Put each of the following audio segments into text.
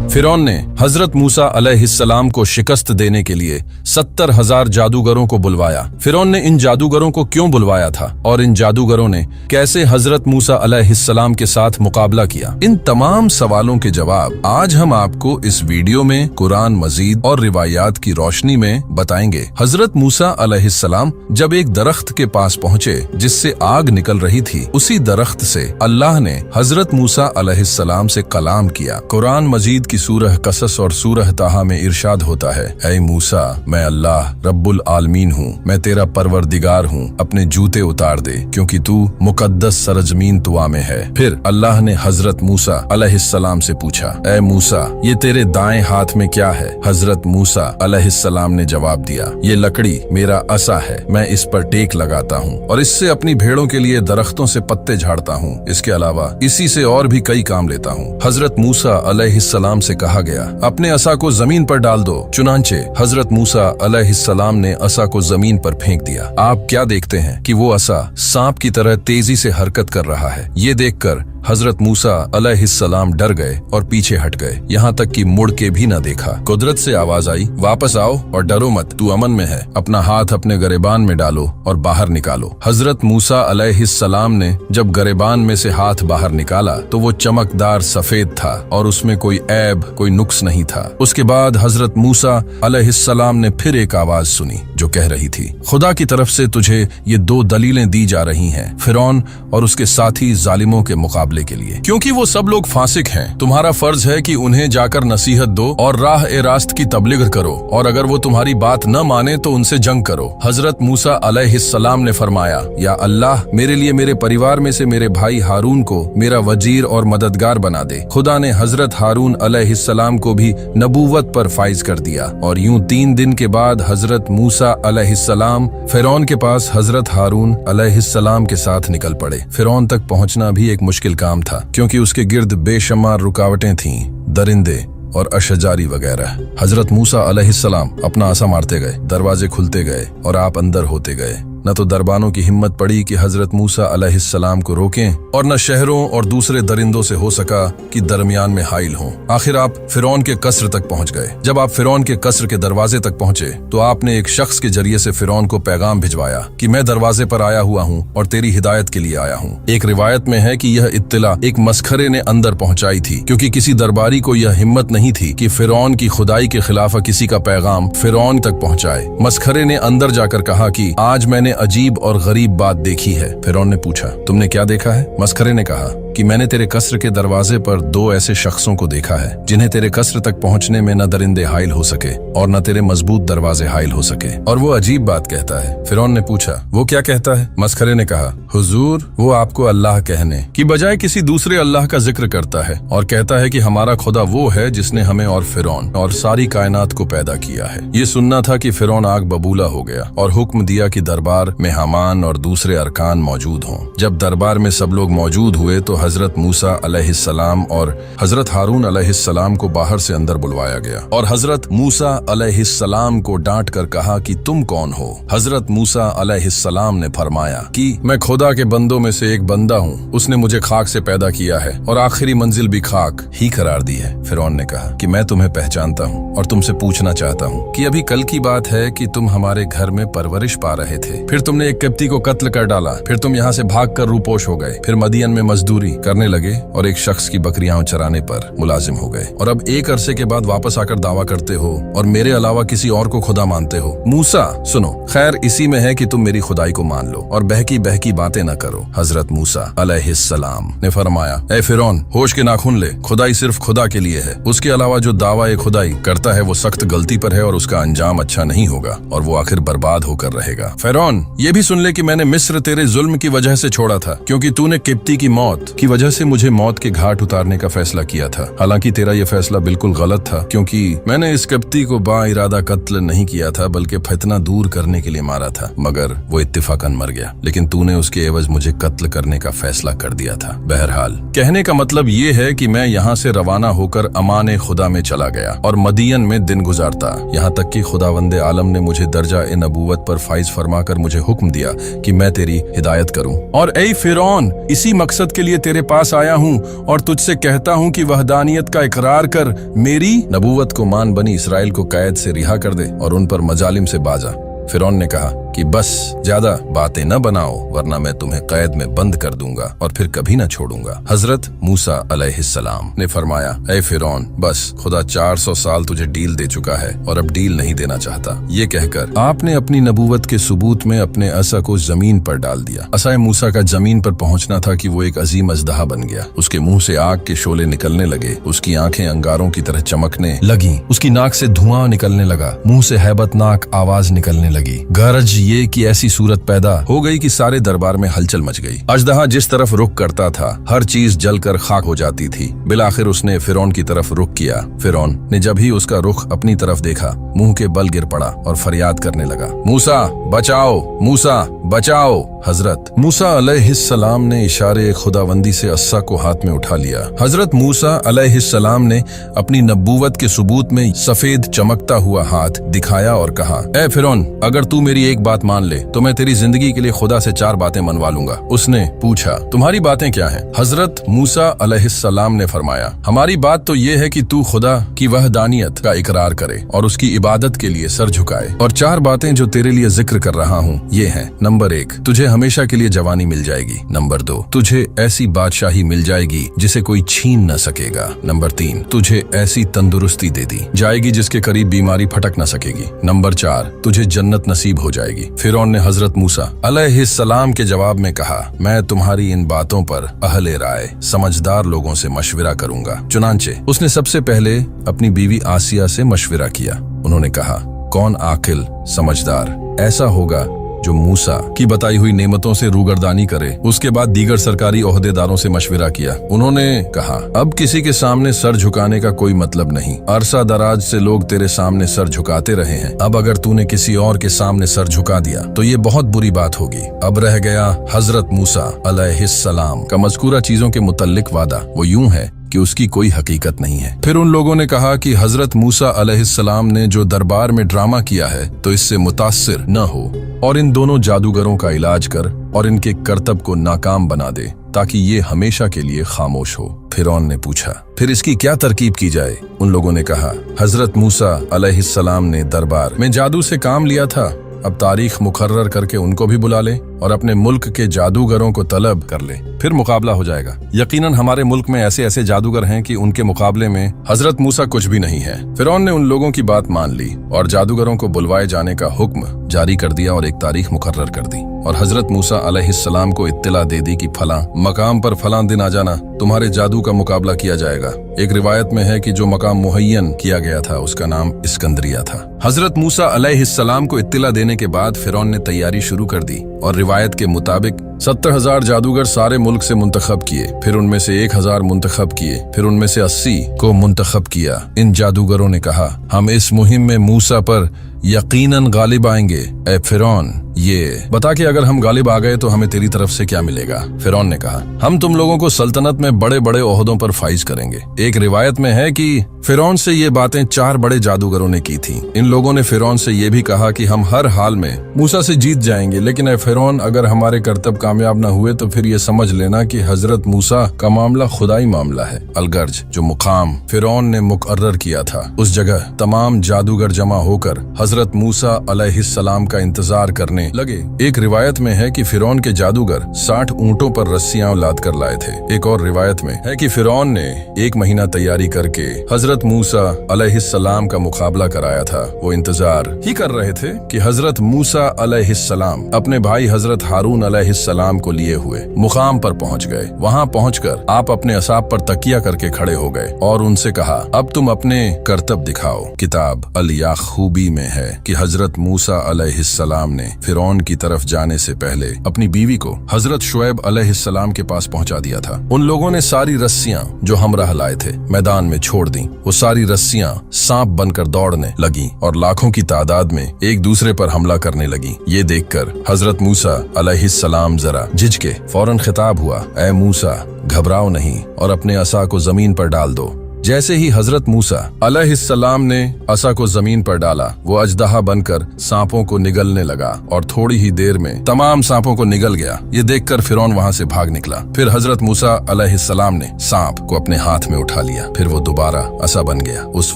फिरौन ने हजरत मूसा अलैहिस्सलाम को शिकस्त देने के लिए 70,000 जादूगरों को बुलवाया। फिरौन ने इन जादूगरों को क्यों बुलवाया था और इन जादूगरों ने कैसे हजरत मूसा अलैहिस्सलाम के साथ मुकाबला किया, इन तमाम सवालों के जवाब आज हम आपको इस वीडियो में कुरान मजीद और रिवायात की रोशनी में बताएंगे। हजरत मूसा अलैहिस्सलाम जब एक दरख्त के पास पहुंचे जिससे आग निकल रही थी, उसी दरख्त से अल्लाह ने हजरत मूसा अलैहिस्सलाम से कलाम किया। कुरान मजीद की सूरह कसस और सूरह ताहा में इरशाद होता है, ऐ मूसा, मैं अल्लाह रब्बुल आलमीन हूँ, मैं तेरा परवरदिगार हूँ, अपने जूते उतार दे क्योंकि तू मुकद्दस सरजमीन तुआ में है। फिर अल्लाह ने हजरत मूसा अलैहिस्सलाम से पूछा, ऐ मूसा, ये तेरे दाएं हाथ में क्या है? हजरत मूसा अलैहिस्सलाम ने जवाब दिया, ये लकड़ी मेरा असा है, मैं इस पर टेक लगाता हूँ और इससे अपनी भेड़ों के लिए दरख्तों से पत्ते झाड़ता हूँ। इसके अलावा इसी से और भी कई काम लेता हूँ। हजरत मूसा अलैहिस्सलाम से कहा गया, अपने असा को जमीन पर डाल दो। चुनांचे हजरत मूसा अलैहिस्सलाम ने असा को जमीन पर फेंक दिया। आप क्या देखते हैं कि वो असा सांप की तरह तेजी से हरकत कर रहा है। ये देखकर हजरत मूसा अलैहिस्सलाम डर गए और पीछे हट गए, यहाँ तक कि मुड़ के भी न देखा। कुदरत से आवाज आई, वापस आओ और डरो मत, तू अमन में है। अपना हाथ अपने गरेबान में डालो और बाहर निकालो। हजरत मूसा अलैहिस्सलाम ने जब गरेबान में से हाथ बाहर निकाला तो वो चमकदार सफेद था और उसमें कोई ऐब, कोई नुक्स नहीं था। उसके बाद हजरत मूसा अलैहिस्सलाम ने फिर एक आवाज सुनी जो कह रही थी, खुदा की तरफ से तुझे ये दो दलीलें दी जा रही हैं, फिरौन और उसके साथी जालिमों के मुकाबले के लिए, क्योंकि वो सब लोग फासिक हैं। तुम्हारा फर्ज है कि उन्हें जाकर नसीहत दो और राह ए रास्त की तबलीग करो, और अगर वो तुम्हारी बात न माने तो उनसे जंग करो। हजरत मूसा अलैहिस्सलाम ने फरमाया, या अल्लाह, मेरे लिए मेरे परिवार में से मेरे भाई हारून को मेरा वजीर और मददगार बना दे। खुदा ने हजरत हारून अलैहिस्सलाम को भी नबूवत पर फाइज कर दिया और यूं 3 दिन के बाद हजरत मूसा अलैहिस्सलाम फिरौन के पास हजरत हारून अलैहिस्सलाम के साथ निकल पड़े। फिरौन तक पहुंचना भी एक मुश्किल काम था क्योंकि उसके गिर्द बेशुमार रुकावटें थीं, दरिंदे और अशजारी वगैरह। हजरत मूसा अलैहिस्सलाम अपना आसा मारते गए, दरवाजे खुलते गए और आप अंदर होते गए। न तो दरबानों की हिम्मत पड़ी कि हजरत मूसा अलैहिस्सलाम को रोकें और न शहरों और दूसरे दरिंदों से हो सका कि दरमियान में हाइल हों। आखिर आप फिरौन के कसर तक पहुंच गए। जब आप फिरौन के कसर के दरवाजे तक पहुंचे तो आपने एक शख्स के जरिए से फिरौन को पैगाम भिजवाया कि मैं दरवाजे पर आया हुआ हूं और तेरी हिदायत के लिए आया हूं। एक रिवायत में है कि यह इत्तला एक मस्खरे ने अंदर पहुंचाई थी, क्योंकि किसी दरबारी को यह हिम्मत नहीं थी कि फिरौन की खुदाई के खिलाफ किसी का पैगाम फिरौन तक पहुंचाए। मस्खरे ने अंदर जाकर कहा कि आज मैंने अजीब और गरीब बात देखी है। फिरौन ने पूछा, तुमने क्या देखा है? मस्खरे ने कहा कि मैंने तेरे कसर के दरवाजे पर 2 ऐसे शख्सों को देखा है जिन्हें तेरे कसर तक पहुंचने में न दरिंदे हाइल हो सके और न तेरे मजबूत दरवाजे हाइल हो सके, और वो अजीब बात कहता है। फिरौन ने पूछा, वो क्या कहता है? मस्खरे ने कहा, हुजूर, वो आपको अल्लाह कहने की बजाय किसी दूसरे अल्लाह का जिक्र करता है और कहता है कि हमारा खुदा वो है जिसने हमें और फिरौन और सारी कायनात को पैदा किया है। ये सुनना था कि फिरौन आग बबूला हो गया और हुक्म दिया कि दरबार में हामान और दूसरे अरकान मौजूद हों। जब दरबार में सब लोग मौजूद हुए तो हजरत मूसा अलैहिस्सलाम और हजरत हारून अलैहिस्सलाम को बाहर से अंदर बुलवाया गया और हजरत मूसा अलैहिस्सलाम को डांट कर कहा कि तुम कौन हो? हजरत मूसा अलैहिस्सलाम ने फरमाया कि मैं खुदा के बंदों में से एक बंदा हूँ, उसने मुझे खाक से पैदा किया है और आखिरी मंजिल भी खाक ही करार दी है। फिरौन ने कहा कि मैं तुम्हें पहचानता हूँ और तुमसे पूछना चाहता हूँ कि अभी कल की बात है कि तुम हमारे घर में परवरिश पा रहे थे, फिर तुमने एक किप्ती को कत्ल कर डाला, फिर तुम यहाँ से भाग कर रूपोश हो गए, फिर मदियन में मजदूरी करने लगे और एक शख्स की बकरियां चराने पर मुलाजिम हो गए, और अब एक अरसे के बाद वापस आकर दावा करते हो और मेरे अलावा किसी और को खुदा मानते हो। मूसा, सुनो, खैर इसी में है कि तुम मेरी खुदाई को मान लो और बहकी बहकी बातें न करो। हजरत मूसा अलैहिस्सलाम ने फरमाया, ए फिरौन, होश के नाखून ले, खुदाई सिर्फ खुदा के लिए है, उसके अलावा जो दावा ए खुदाई करता है वो सख्त गलती पर है और उसका अंजाम अच्छा नहीं होगा और वो आखिर बर्बाद होकर रहेगा। फिरौन, ये भी सुन ले कि मैंने मिस्र तेरे जुल्म की वजह से छोड़ा था, क्योंकि तूने किप्ती की मौत की वजह से मुझे मौत के घाट उतारने का फैसला किया था। हालांकि तेरा यह फैसला बिल्कुल गलत था, क्योंकि मैंने इस किप्ती को बा इरादा कत्ल नहीं किया था बल्कि फितना दूर करने के लिए मारा था, मगर वो इत्तिफाकन मर गया, लेकिन तूने उसके एवज मुझे कत्ल करने का फैसला कर दिया था। बहरहाल, कहने का मतलब ये है कि मैं यहाँ से रवाना होकर अमान खुदा में चला गया और मदियन में दिन गुजारता, यहाँ तक कि खुदावंदे आलम ने मुझे दर्जा ए नबूवत पर फाइज फरमा कर मुझे हुक्म दिया कि मैं तेरी हिदायत करूं। और ऐ फिरौन, इसी मकसद के लिए तेरे पास आया हूँ और तुझसे कहता हूँ कि वहदानियत का इकरार कर, मेरी नबूवत को मान, बनी इसराइल को कैद से रिहा कर दे और उन पर मजालिम से बाजा। फिरौन ने कहा कि बस ज्यादा बातें न बनाओ वरना मैं तुम्हें कैद में बंद कर दूंगा और फिर कभी न छोड़ूंगा। हजरत मूसा अलैहिस्सलाम ने फरमाया, ऐ फिरौन, बस खुदा 400 साल तुझे डील दे चुका है और अब डील नहीं देना चाहता। ये कहकर आपने अपनी नबूवत के सबूत में अपने असा को जमीन पर डाल दिया। असाए मूसा का जमीन पर पहुंचना था कि वो एक अजीम अजदहा बन गया। उसके मुंह से आग के शोले निकलने लगे, उसकी आंखें अंगारों की तरह चमकने लगी, उसकी नाक से धुआं निकलने लगा, मुंह से हैबतनाक आवाज निकलने लगी। गरज ये कि ऐसी सूरत पैदा हो गई कि सारे दरबार में हलचल मच गई। अजदहा जिस तरफ रुख करता था हर चीज जलकर खाक हो जाती थी। बिलाखिर उसने फिरौन की तरफ रुख किया। फिरौन ने जब ही उसका रुख अपनी तरफ देखा मुंह के बल गिर पड़ा और फरियाद करने लगा, मूसा बचाओ, मूसा बचाओ। हजरत मूसा अलैहिस्सलाम ने इशारे खुदावंदी से अस्सा को हाथ में उठा लिया। हजरत मूसा अलैहिस्सलाम ने अपनी नबूवत के सबूत में सफेद चमकता हुआ हाथ दिखाया और कहा, ए फिरौन, अगर तू मेरी एक बात मान ले तो मैं तेरी जिंदगी के लिए खुदा से 4 बातें मनवा लूंगा। उसने पूछा, तुम्हारी बातें क्या हैं? हजरत मूसा अलैहिस्सलाम ने फरमाया, हमारी बात तो ये है कि तू खुदा की वहदानियत का इकरार करे और उसकी इबादत के लिए सर झुकाए। और 4 बातें जो तेरे लिए जिक्र कर रहा हूँ ये हैं, नंबर 1, तुझे हमेशा के लिए जवानी मिल जाएगी। नंबर 2, तुझे ऐसी बादशाही मिल जाएगी जिसे कोई छीन न सकेगा। नंबर 3, तुझे ऐसी तंदुरुस्ती दे दी जाएगी जिसके करीब बीमारी फटक न सकेगी। नंबर 4, तुझे जन्नत नसीब हो जाएगी। फिरौन ने हजरत मूसा अलैहिस्सलाम के जवाब में कहा, मैं तुम्हारी इन बातों पर अहले राय समझदार लोगों से मशविरा करूंगा। चुनांचे उसने सबसे पहले अपनी बीवी आसिया से मशविरा किया। उन्होंने कहा, कौन आकिल समझदार ऐसा होगा जो मूसा की बताई हुई नेमतों से रूगर्दानी करे। उसके बाद दीगर सरकारी ओहदेदारों से मशविरा किया। उन्होंने कहा, अब किसी के सामने सर झुकाने का कोई मतलब नहीं। अरसा दराज से लोग तेरे सामने सर झुकाते रहे हैं। अब अगर तूने किसी और के सामने सर झुका दिया तो ये बहुत बुरी बात होगी। अब रह गया हजरत मूसा अलैहिस्सलाम का मज़कूरा चीजों के मुतल्लिक वादा, वो यूं है कि उसकी कोई हकीकत नहीं है। फिर उन लोगों ने कहा कि हजरत मूसा अलैहिस्सलाम ने जो दरबार में ड्रामा किया है तो इससे मुतासिर न हो और इन दोनों जादूगरों का इलाज कर और इनके करतब को नाकाम बना दे ताकि ये हमेशा के लिए खामोश हो। फिरौन ने पूछा, फिर इसकी क्या तरकीब की जाए? उन लोगों ने कहा, हजरत मूसा अलैहिस्सलाम ने दरबार में जादू से काम लिया था, अब तारीख मुकर्रर करके उनको भी बुला ले और अपने मुल्क के जादूगरों को तलब कर ले, फिर मुकाबला हो जाएगा। यकीनन हमारे मुल्क में ऐसे ऐसे जादूगर हैं कि उनके मुकाबले में हजरत मूसा कुछ भी नहीं है। फिरौन ने उन लोगों की बात मान ली और जादूगरों को बुलवाए जाने का हुक्म जारी कर दिया और एक तारीख मुकर्रर कर दी और हजरत मूसा अलैहिस्सलाम को इत्तला दे दी कि फलां मकाम पर फलां दिन आ जाना, तुम्हारे जादू का मुकाबला किया जाएगा। एक रिवायत में है कि जो मकाम मुहय्यन किया गया था उसका नाम इस्कंदरिया था। हजरत मूसा अलैहिस्सलाम को इत्तला देने के बाद फिरौन ने तैयारी शुरू कर दी और रिवायत के मुताबिक 70,000 जादूगर सारे मुल्क से मुंतखब किए, फिर उनमें से 1,000 मुंतखब किए, फिर उनमें से 80 को मुंतखब किया। इन जादूगरों ने कहा, हम इस मुहिम में मूसा पर यकीनन गालिब आएंगे। ए फिरौन, ये बता कि अगर हम गालिब आ गए तो हमें तेरी तरफ से क्या मिलेगा? फिरौन ने कहा, हम तुम लोगों को सल्तनत में बड़े बड़े ओहदों पर फाइज करेंगे। एक रिवायत में है कि फिरौन से ये बातें 4 बड़े जादूगरों ने की थी। इन लोगों ने फिरौन से ये भी कहा कि हम हर हाल में मूसा से जीत जाएंगे, लेकिन ए फिरौन, अगर हमारे करतब कामयाब न हुए तो फिर ये समझ लेना कि हजरत मूसा का मामला खुदाई मामला है। अलगर्ज जो मुकाम फिरौन ने मुकर्रर किया था उस जगह तमाम जादूगर जमा होकर हजरत मूसा अलैहिस्सलाम का इंतजार करने लगे। एक रिवायत में है कि फिरौन के जादूगर 60 ऊंटों पर रस्सियां लाद कर लाए थे। एक और रिवायत में है कि फिरौन ने 1 महीना तैयारी करके हजरत मूसा अलैहिस्सलाम का मुकाबला कराया था। वो इंतजार ही कर रहे थे कि हजरत मूसा अलैहिस्सलाम अपने भाई हजरत हारून अलैहिस्सलाम को लिए हुए मुकाम पर पहुंच गए। वहां पहुंचकर आप अपने असाब पर तकिया करके खड़े हो गए और उनसे कहा, अब तुम अपने करतब दिखाओ। किताब अल याखूबी में है कि हजरत मूसा अलैहिस्सलाम ने फिरौन की तरफ जाने से पहले अपनी बीवी को हजरत शुएब अलैहिस्सलाम के पास पहुंचा दिया था। उन लोगों ने सारी रस्सियां जो हमराह लाए थे मैदान में छोड़ दी। वो सारी रस्सियां सांप बनकर दौड़ने लगी और लाखों की तादाद में एक दूसरे पर हमला करने लगी। ये देखकर हजरत मूसा अलैहिस्सलाम जरा झिझके। फौरन खिताब हुआ, ऐ मूसा, घबराओ नहीं और अपने असा को जमीन पर डाल दो। जैसे ही हजरत मूसा अलैहिस्सलाम ने असा को जमीन पर डाला, वो अजदहा बनकर सांपों को निगलने लगा और थोड़ी ही देर में तमाम सांपों को निगल गया। ये देखकर फिरौन वहां से भाग निकला। फिर हजरत मूसा अलैहिस्सलाम ने सांप को अपने हाथ में उठा लिया। फिर वो दोबारा असा बन गया। उस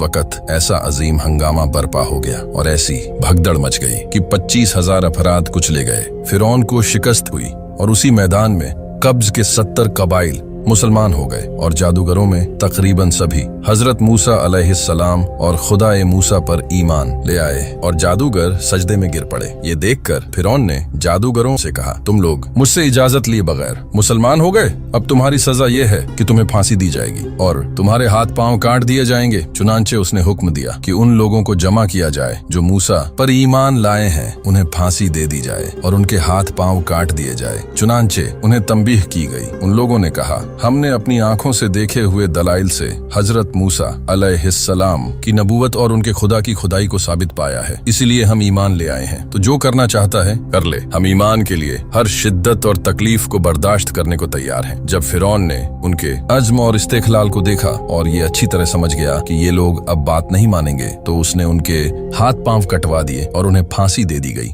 वक्त ऐसा अजीम हंगामा बर्पा हो गया और ऐसी भगदड़ मच गई कि 25,000 अफराद कुचले गए। फिरौन को शिकस्त हुई और उसी मैदान में कब्ज के 70 कबाइल मुसलमान हो गए और जादूगरों में तकरीबन सभी हजरत मूसा अलैहिस्सलाम और खुदाए मूसा पर ईमान ले आए और जादूगर सजदे में गिर पड़े। ये देखकर फिरौन ने जादूगरों से कहा, तुम लोग मुझसे इजाजत लिए बगैर मुसलमान हो गए, अब तुम्हारी सजा ये है कि तुम्हें फांसी दी जाएगी और तुम्हारे हाथ पांव काट दिए जाएंगे। चुनांचे उसने हुक्म दिया कि उन लोगों को जमा किया जाए जो मूसा पर ईमान लाए हैं, उन्हें फांसी दे दी जाए और उनके हाथ पांव काट दिए जाए। चुनांचे उन्हें तंबीह की गई। उन लोगों ने कहा, हमने अपनी आंखों से देखे हुए दलाइल से हजरत मूसा अलैहिस्सलाम की नबूवत और उनके खुदा की खुदाई को साबित पाया है, इसीलिए हम ईमान ले आए हैं। तो जो करना चाहता है कर ले, हम ईमान के लिए हर शिद्दत और तकलीफ को बर्दाश्त करने को तैयार हैं। जब फिरौन ने उनके अज़्म और इस्तेखलाल को देखा और ये अच्छी तरह समझ गया कि ये लोग अब बात नहीं मानेंगे, तो उसने उनके हाथ पांव कटवा दिए और उन्हें फांसी दे दी गई।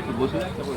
একটু বসে তারপর